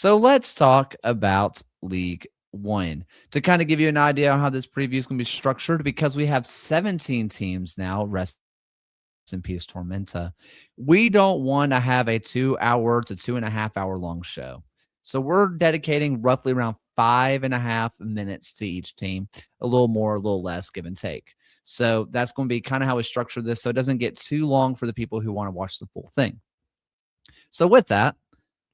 So let's talk about League One to kind of give you an idea on how this preview is going to be structured because we have 17 teams now. Rest in peace, Tormenta. We don't want to have a 2 hour to 2.5 hour long show. So we're dedicating roughly around 5.5 minutes to each team, a little more, a little less, give and take. So that's going to be kind of how we structure this so it doesn't get too long for the people who want to watch the full thing. So with that,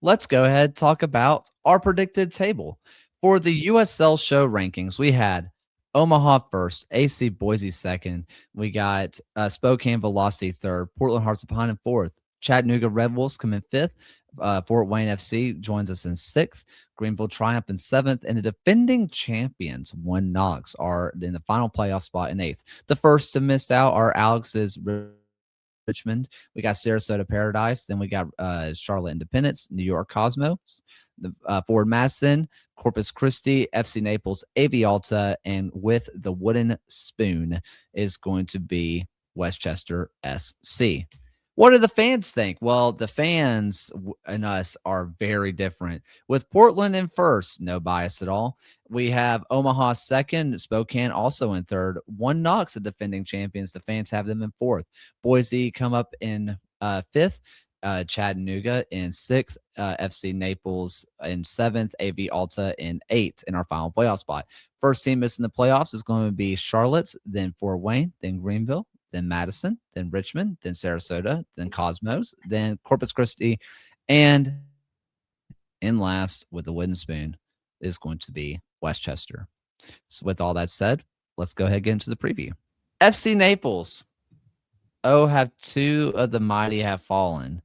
let's go ahead and talk about our predicted table. For the USL show rankings, we had Omaha first, AC Boise second. We got Spokane Velocity third, Portland Hearts of Pine in fourth, Chattanooga Red Wolves come in fifth, Fort Wayne FC joins us in sixth, Greenville Triumph in seventh, and the defending champions, One Knox, are in the final playoff spot in eighth. The first to miss out are Alex's Richmond. We got Sarasota Paradise. Then we got Charlotte Independence, New York Cosmos, the Ford Madison, Corpus Christi, FC Naples, AV Alta, and with the wooden spoon is going to be Westchester SC. What do the fans think? Well, the fans and us are very different. With Portland in first, no bias at all. We have Omaha second, Spokane also in third. One Knox, the defending champions. The fans have them in fourth. Boise come up in fifth. Chattanooga in sixth. FC Naples in seventh. AV Alta in eighth in our final playoff spot. First team missing the playoffs is going to be Charlotte, then Fort Wayne, then Greenville, then Madison, then Richmond, then Sarasota, then Cosmos, then Corpus Christi, and in last with the wooden spoon is going to be Westchester. So with all that said, let's go ahead and get into the preview. FC Naples. Oh, have two of the mighty have fallen,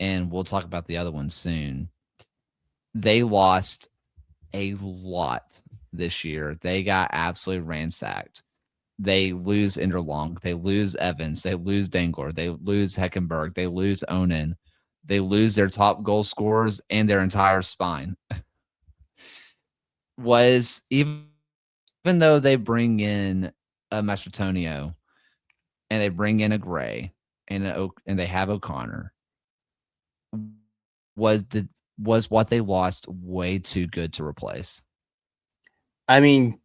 and we'll talk about the other one soon. They lost a lot this year. They got absolutely ransacked. They lose Interlong. They lose Evans. They lose Dangler. They lose Heckenberg. They lose Onan. They lose their top goal scorers and their entire spine. Was even though they bring in a Mastrotonio and they bring in a Gray and they have O'Connor, was what they lost way too good to replace? I mean,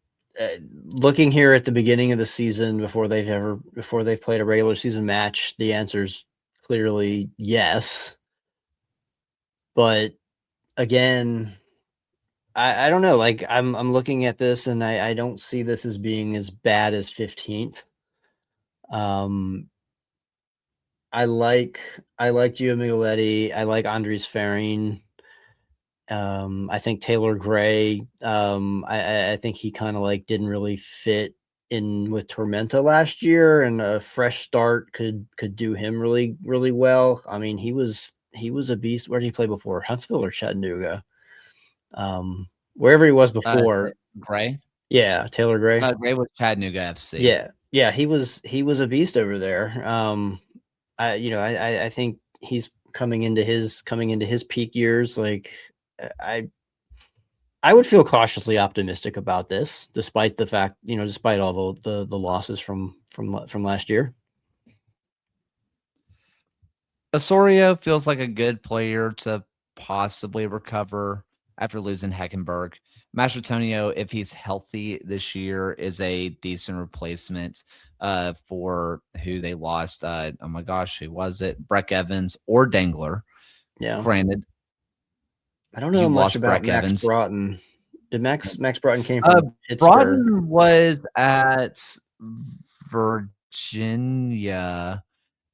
looking here at the beginning of the season before they've played a regular season match, the answer is clearly yes. But again, I don't know. Like I'm looking at this and I don't see this as being as bad as 15th. I like Gio Migoletti. I like Andres Farin. I think Taylor Gray. I think he kind of like didn't really fit in with Tormenta last year, and a fresh start could do him really really well. I mean, he was a beast. Where did he play before? Huntsville or Chattanooga? Wherever he was before. Gray. Yeah, Taylor Gray. Gray with Chattanooga FC. Yeah, he was a beast over there. I think he's coming into his peak years. Like I would feel cautiously optimistic about this, despite the fact, despite all the losses from last year. Osorio feels like a good player to possibly recover after losing Heckenberg. Mastrotonio, if he's healthy this year, is a decent replacement for who they lost. Oh my gosh, who was it? Breck Evans or Dangler. Yeah. Granted, I don't know much about Max Evans. Broughton. Did Max Broughton came from Pittsburgh? Broughton was at Virginia,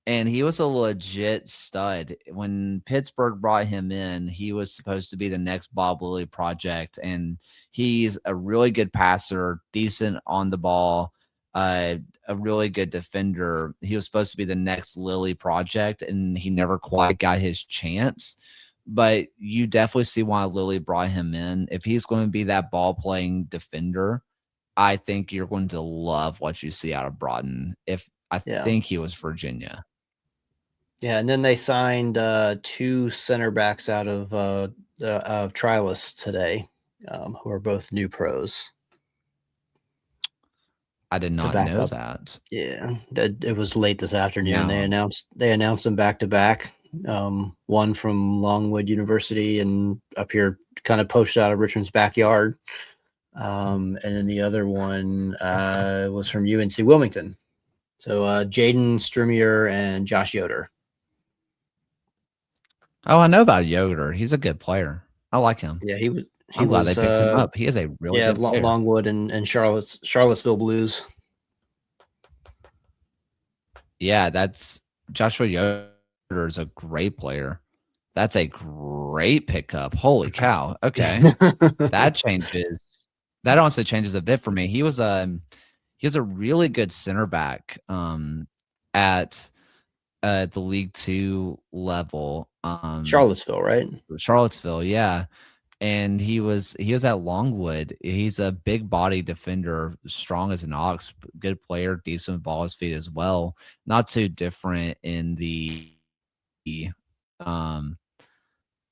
and he was a legit stud. When Pittsburgh brought him in, he was supposed to be the next Bob Lilly project, and he's a really good passer, decent on the ball, a really good defender. He was supposed to be the next Lilly project, and he never quite got his chance. But you definitely see why Lilly brought him in. If he's going to be that ball-playing defender, I think you're going to love what you see out of Broughton. I think he was Virginia. Yeah, and then they signed two center backs out of Trialists today, who are both new pros. I did not know that. Yeah, it was late this afternoon. No. They announced them back to back. One from Longwood University and up here, kind of posted out of Richmond's backyard. And then the other one was from UNC Wilmington. So Jaden Strumier and Josh Yoder. Oh, I know about Yoder. He's a good player. I like him. Yeah, he was. I'm glad they picked him up. He is a really good player. Longwood and Charlottesville Blues. Yeah, that's Joshua Yoder is a great player. That's a great pickup. Holy cow. Okay. That honestly changes a bit for me. He was a really good center back at the League 2 level. Charlottesville, right? Charlottesville, yeah. And he was at Longwood. He's a big body defender, strong as an ox, good player, decent with ball his feet as well. Not too different in the um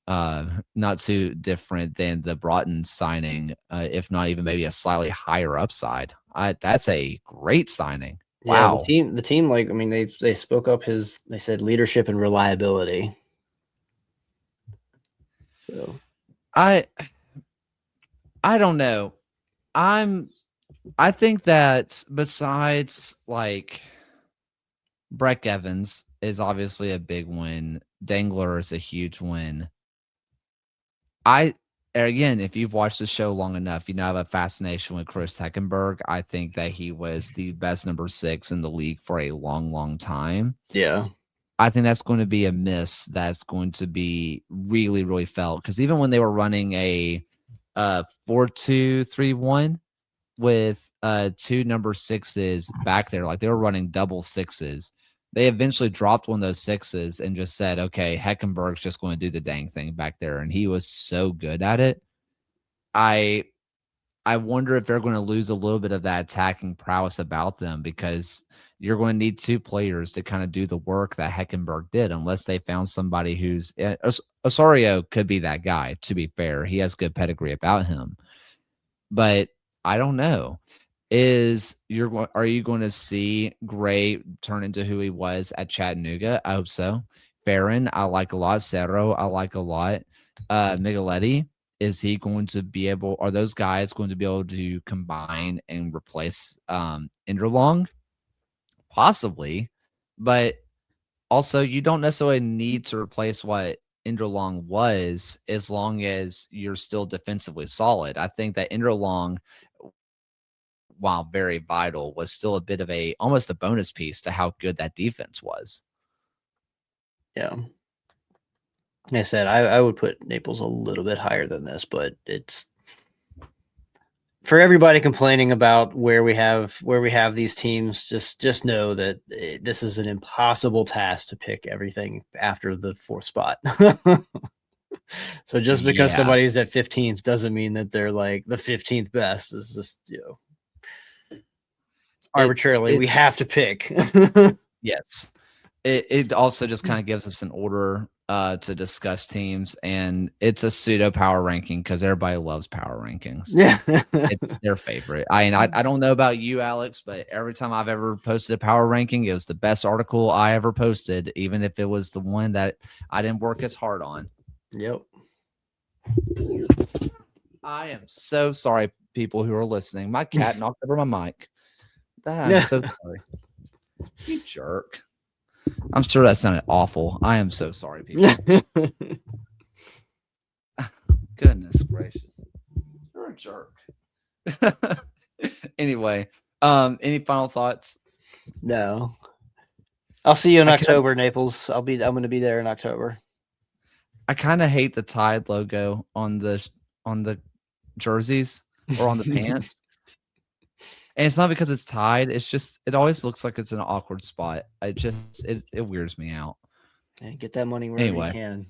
not too different than the Broughton signing, if not even maybe a slightly higher upside. That's a great signing. Yeah, Wow. the team, like, I mean, they spoke up they said leadership and reliability. So I don't know. I think that besides like Breck Evans is obviously a big win. Dangler is a huge win. Again, if you've watched the show long enough, you know I have a fascination with Chris Heckenberg. I think that he was the best number 6 in the league for a long, long time. yeah, I think that's going to be a miss that's going to be really, really felt. Because even when they were running a 4-2-3-1 with 2 number 6s back there, like they were running double 6s, they eventually dropped one of those 6s and just said, okay, Heckenberg's just going to do the dang thing back there. And he was so good at it. I wonder if they're going to lose a little bit of that attacking prowess about them, because you're going to need 2 players to kind of do the work that Heckenberg did, unless they found somebody who's Osorio could be that guy, to be fair. He has good pedigree about him. But I don't know. Are you going to see Gray turn into who he was at Chattanooga? I hope so. Farron, I like a lot. Cerro, I like a lot. Migueletti, is he going to be able? Are those guys going to be able to combine and replace Inderlong? Possibly, but also you don't necessarily need to replace what Inderlong was, as long as you're still defensively solid. I think that Inderlong, while very vital, was still a bit of almost a bonus piece to how good that defense was. Yeah. Like I said, I would put Naples a little bit higher than this, but it's for everybody complaining about where we have these teams. Just know that this is an impossible task to pick everything after the 4th spot. So just because somebody's at 15th doesn't mean that they're like the 15th best. It's just, arbitrarily we have to pick. Yes. It also just kind of gives us an order to discuss teams, and it's a pseudo power ranking because everybody loves power rankings. Yeah. It's their favorite. I don't know about you, Alex, but every time I've ever posted a power ranking, it was the best article I ever posted, even if it was the one that I didn't work as hard on. Yep. I am so sorry, people who are listening. My cat knocked over my mic. I'm so sorry. You jerk. I'm sure that sounded awful. I am so sorry, people. Goodness gracious. You're a jerk. Anyway, any final thoughts? No. I'll see you in October, Naples. I'm going to be there in October. I kind of hate the Tide logo on the jerseys or on the pants. And it's not because it's Tide. It's just, it always looks like it's an awkward spot. It weirds me out. Okay, get that money wherever you can.